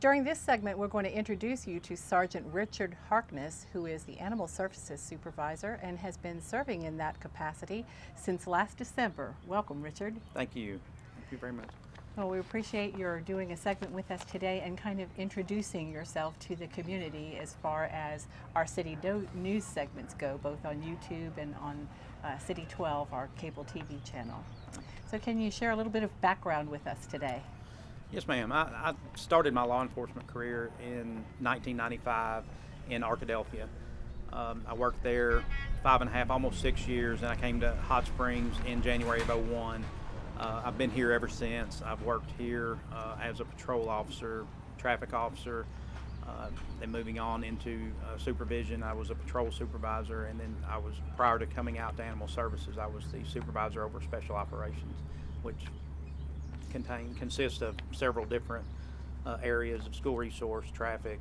During this segment, we're going to introduce you to Sergeant Richard Harkness, who is the Animal Services Supervisor and has been serving in that capacity since last December. Welcome, Richard. Thank you. Thank you very much. Well, we appreciate your doing a segment with us today and kind of introducing yourself to the community as far as our city news segments go, both on YouTube and on City 12, our cable TV channel. So can you share a little bit of background with us today? Yes, ma'am. I started my law enforcement career in 1995 in Arkadelphia. I worked there 5.5, almost 6 years, and I came to Hot Springs in January of '01. I've been here ever since. I've worked here as a patrol officer, traffic officer, then moving on into supervision. I was a patrol supervisor, and then prior to coming out to Animal Services, I was the supervisor over special operations, which consists of several different areas of school resource, traffic,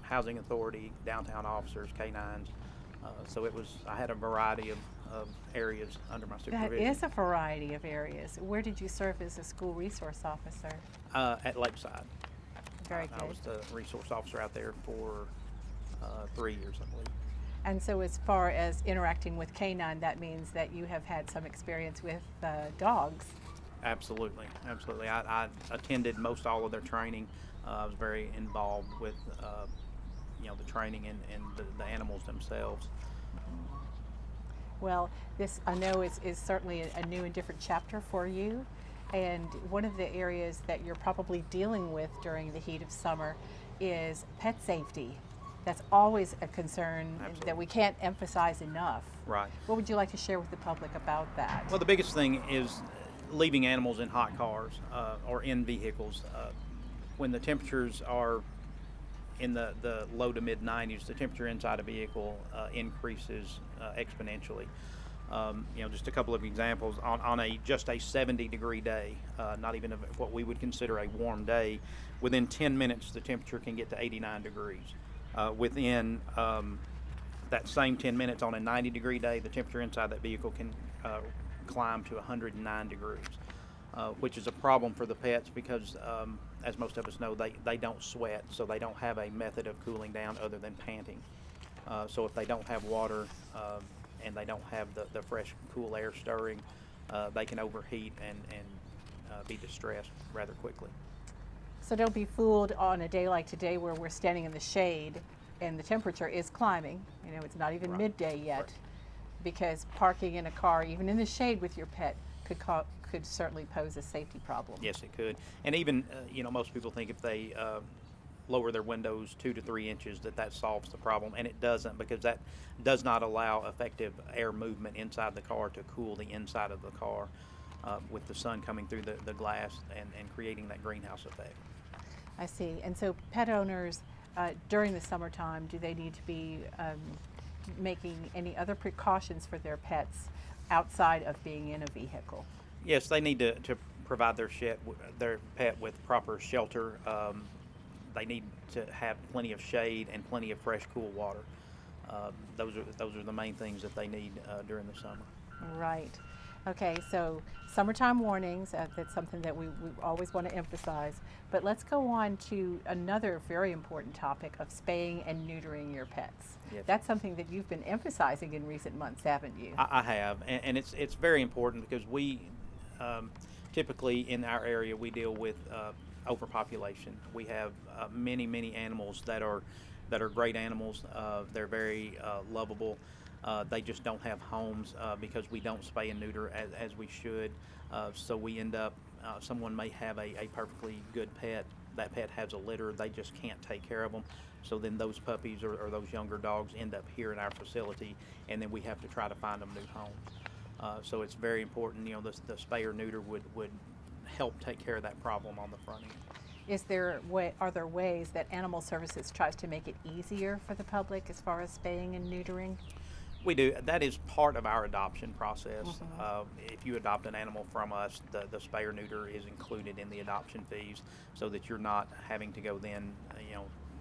housing authority, downtown officers, canines. So I had a variety of areas under my supervision. That is a variety of areas. Where did you serve as a school resource officer? At Lakeside. Very good. I was the resource officer out there for 3 years, I believe. And so as far as interacting with canine, that means that you have had some experience with dogs. Absolutely, absolutely. I attended most all of their training. I was very involved with the training and the animals themselves. Well, this I know is certainly a new and different chapter for you, and one of the areas that you're probably dealing with during the heat of summer is pet safety. That's always a concern Absolutely. That we can't emphasize enough. Right. What would you like to share with the public about that? Well, the biggest thing is leaving animals in hot cars or in vehicles. When the temperatures are in the low to mid 90s, the temperature inside a vehicle increases exponentially. Just a couple of examples. On just a 70-degree day, not even what we would consider a warm day, within 10 minutes the temperature can get to 89 degrees. Within that same 10 minutes on a 90-degree day, the temperature inside that vehicle can climb to 109 degrees, which is a problem for the pets because, as most of us know, they don't sweat, so they don't have a method of cooling down other than panting. So if they don't have water and they don't have the fresh, cool air stirring, they can overheat and be distressed rather quickly. So don't be fooled on a day like today where we're standing in the shade and the temperature is climbing. It's not even Right. midday yet. Right. Because parking in a car, even in the shade with your pet, could certainly pose a safety problem. Yes, it could. And even, most people think if they lower their windows 2 to 3 inches that solves the problem, and it doesn't, because that does not allow effective air movement inside the car to cool the inside of the car with the sun coming through the glass and creating that greenhouse effect. I see. And so pet owners, during the summertime, do they need to be making any other precautions for their pets outside of being in a vehicle? Yes, they need to provide their pet with proper shelter. They need to have plenty of shade and plenty of fresh, cool water. Those are the main things that they need during the summer. Right. Okay, so summertime warnings, that's something that we always want to emphasize. But let's go on to another very important topic of spaying and neutering your pets. Yes. That's something that you've been emphasizing in recent months, haven't you? I have, and it's very important because we typically in our area we deal with overpopulation. We have many animals that are great animals. They're very lovable. They just don't have homes because we don't spay and neuter as we should. So we end up, someone may have a perfectly good pet. That pet has a litter. They just can't take care of them. So then those puppies or those younger dogs end up here in our facility, and then we have to try to find them new homes. So it's very important, the spay or neuter would help take care of that problem on the front end. Are there ways that Animal Services tries to make it easier for the public as far as spaying and neutering? We do. That is part of our adoption process. If you adopt an animal from us, the spay or neuter is included in the adoption fees, so that you're not having to go then,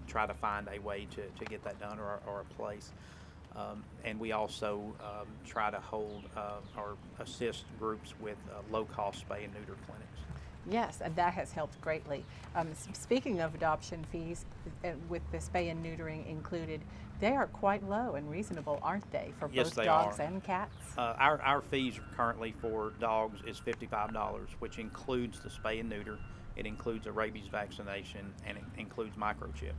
try to find a way to get that done or a place. And we also try to hold or assist groups with low-cost spay and neuter clinics. Yes, and that has helped greatly. Speaking of adoption fees, with the spay and neutering included, they are quite low and reasonable, aren't they, for Yes, both they dogs are. and cats? Our fees currently for dogs is $55, which includes the spay and neuter. It includes a rabies vaccination, and it includes microchip.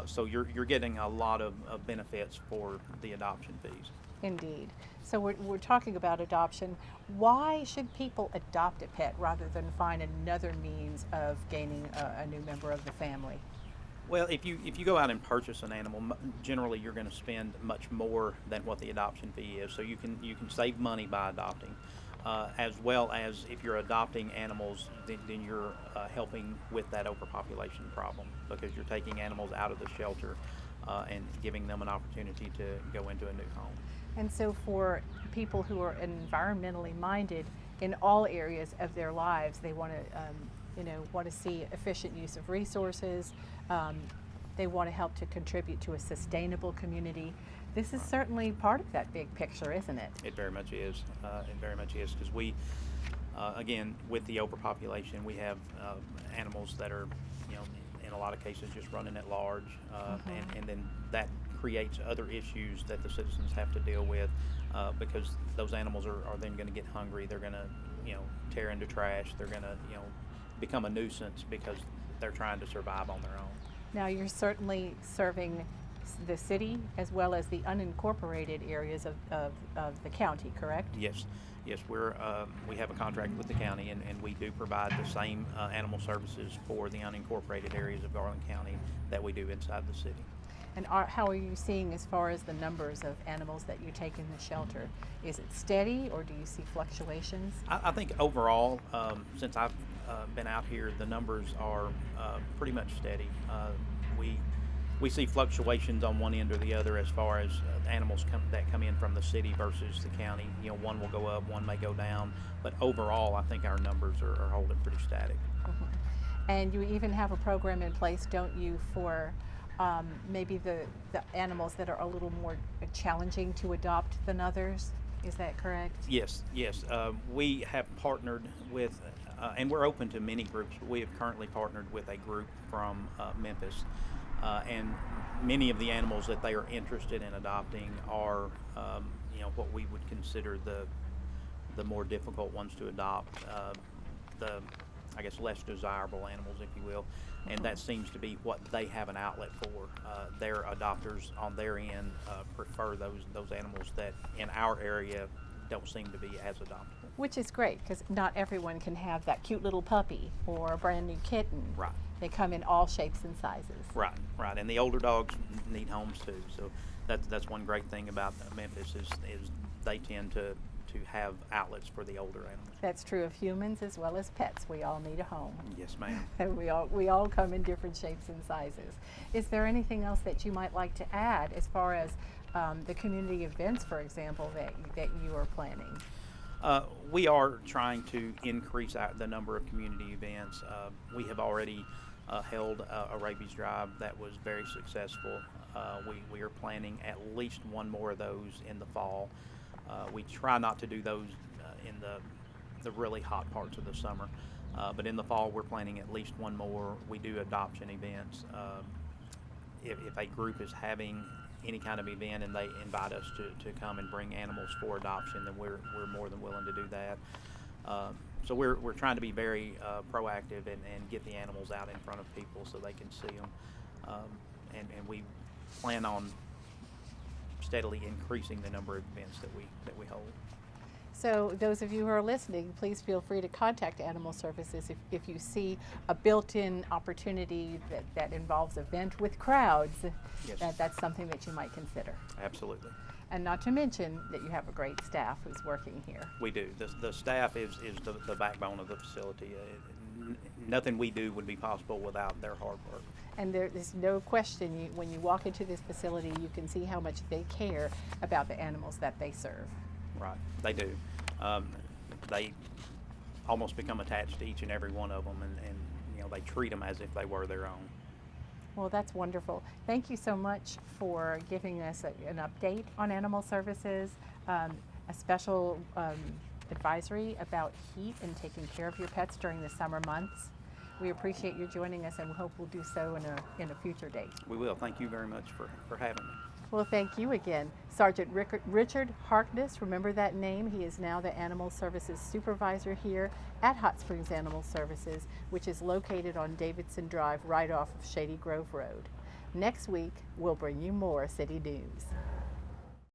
So you're getting a lot of benefits for the adoption fees. Indeed. So we're talking about adoption. Why should people adopt a pet rather than find another means of gaining a new member of the family? Well, if you go out and purchase an animal, generally you're going to spend much more than what the adoption fee is. So you can save money by adopting, as well as if you're adopting animals, then you're helping with that overpopulation problem because you're taking animals out of the shelter and giving them an opportunity to go into a new home. And so for people who are environmentally minded in all areas of their lives, they want to, want to see efficient use of resources. They want to help to contribute to a sustainable community. This is certainly part of that big picture, isn't it? It very much is. It very much is because we, again, with the overpopulation, we have animals that are, in a lot of cases just running at large, and then that creates other issues that the citizens have to deal with because those animals are then going to get hungry. They're going to, tear into trash. They're going to, become a nuisance because they're trying to survive on their own. Now you're certainly serving the city as well as the unincorporated areas of the county, correct? Yes, we have a contract with the county, and we do provide the same animal services for the unincorporated areas of Garland County that we do inside the city. And how are you seeing as far as the numbers of animals that you take in the shelter? Is it steady or do you see fluctuations? I think overall, since I've been out here, the numbers are pretty much steady. We see fluctuations on one end or the other as far as animals that come in from the city versus the county. One will go up, one may go down, but overall, I think our numbers are holding pretty static. Mm-hmm. And you even have a program in place, don't you, for maybe the animals that are a little more challenging to adopt than others? Is that correct? Yes. We have partnered with, and we're open to many groups, but we have currently partnered with a group from Memphis. And many of the animals that they are interested in adopting are, what we would consider the more difficult ones to adopt, I guess, less desirable animals, if you will. And that seems to be what they have an outlet for. Their adopters on their end prefer those animals that in our area don't seem to be as adoptable. Which is great because not everyone can have that cute little puppy or a brand new kitten. Right. They come in all shapes and sizes. Right. And the older dogs need homes too. So that's one great thing about Memphis is they tend to have outlets for the older animals. That's true of humans as well as pets. We all need a home. Yes, ma'am. And we all come in different shapes and sizes. Is there anything else that you might like to add as far as the community events, for example, that you are planning? We are trying to increase the number of community events. We have already held a rabies drive that was very successful. We are planning at least one more of those in the fall. We try not to do those in the really hot parts of the summer, but in the fall we're planning at least one more. We do adoption events. If a group is having any kind of event and they invite us to come and bring animals for adoption, then we're more than willing to do that. So we're trying to be very proactive and get the animals out in front of people so they can see them. And we plan on steadily increasing the number of events that we hold. So those of you who are listening, please feel free to contact Animal Services if you see a built-in opportunity that involves event with crowds. Yes. That's something that you might consider. Absolutely. And not to mention that you have a great staff who's working here. We do. The staff is the backbone of the facility. Nothing we do would be possible without their hard work. And there is no question, when you walk into this facility, you can see how much they care about the animals that they serve. Right, they do. They almost become attached to each and every one of them, and they treat them as if they were their own. Well, that's wonderful. Thank you so much for giving us an update on Animal Services. A special advisory about heat and taking care of your pets during the summer months. We appreciate you joining us, and we hope we'll do so in a future date. We will. Thank you very much for having me. Well, thank you again. Sergeant Richard Harkness, remember that name. He is now the Animal Services Supervisor here at Hot Springs Animal Services, which is located on Davidson Drive right off of Shady Grove Road. Next week, we'll bring you more city news.